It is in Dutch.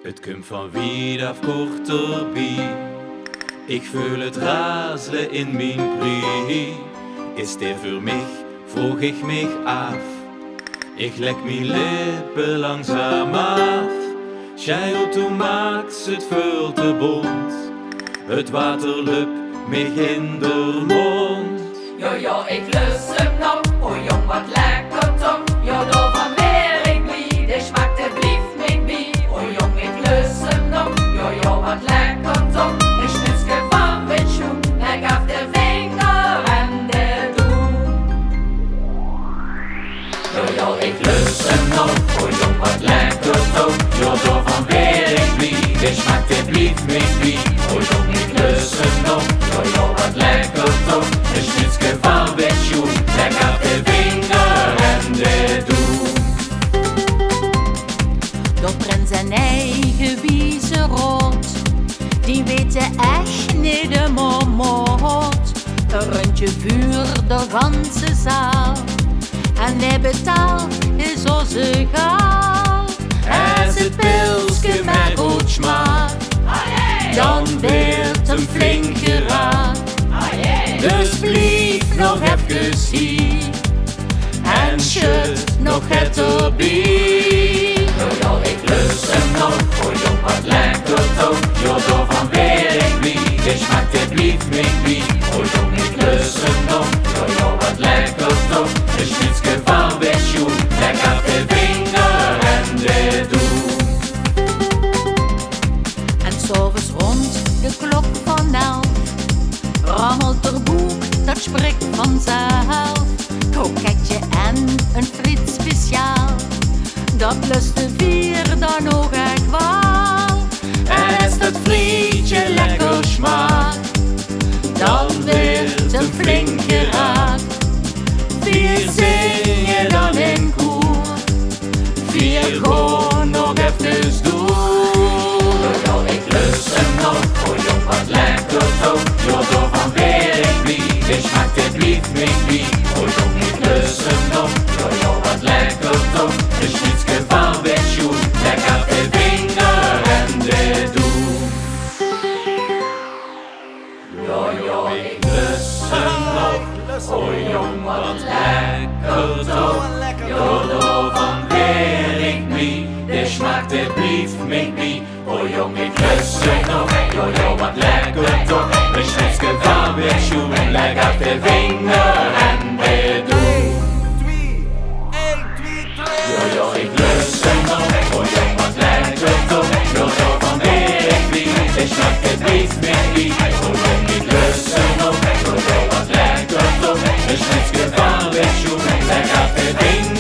Het komt van wie af korterbij. Ik voel het razelen in mijn prie. Is dit voor mij, vroeg ik mich af. Ik lek mijn lippen langzaam af. Schijl, toen maakt het veel te bont. Het water lup mich in de mond. Jo, ik lust hem nog, oh jong, wat lekker toch. Jo, daarvan weer ik blij, de smaak de blieft mij bij. Oh jong, ik lust hem nog, jo, wat lekker toch. De schnitske van met schoen, leg af de vinger en de doel. Jo, ik lust hem nog, oh jong, wat lekker toch. Jo, daarvan weer ik blij, de smaak de blieft mij bij. Oh jong, ik lust hem nog, jo, wat lekker toch. De schnitske van met schoen, leg af de vinger en de doel. Door prins zijn eigen wieze rond, die weten echt niet de momot. Een rondje vuur de ganse zaal, en hij betaalt is onze gaal. Als het pilsje maar goed smaakt, dan werd hem flink geraakt. Dus blijf nog even hier en schud nog het erbij. Jo, ik lust hem nog, oh jong, wat lekker toch. Jo, daarvan weer ik blij, de smaak de blieft mij bij. Oh jong, ik lust hem nog, jo, wat lekker toch. De schnitske van met schoen, leg af de vinger en de doel. En s'avonds rond de klok van 11 rammelt er boek, dat spreekt vanzelf. Kroketje en een friet speciaal, dat lust de vier dan nog echt wel. En als dat frietje lekker smaakt, dan werd hem flink geraakt. Vier zingen dan in koor, vier gewoon nog even door. Jo, ik lust hem nog, oh jong, wat lekker toch. Jo, daarvan weer ik blij, de smaak de blieft mij bij. Oh jong, ik lust hem nog, jo, wat lekker toch. De schnitske van met schoen, leg af de vinger en de doel. Jo, ik lust hem nog, oh jong, wat lekker toch. Jo, daarvan weer ik blij, de smaak de blieft mij bij. Oh jong, ik lust hem nog, jo, wat lekker toch. De schnitske van met schoen, leg af de vinger en de doel. Jo, ik lust hem nog, oh jong, wat lekker toch. Jo, daarvan weer ik blij, de smaak de blieft mij bij. Oh jong, ik lust hem nog, jo, wat lekker toch. De schnitske van met schoen, leg af de vinger.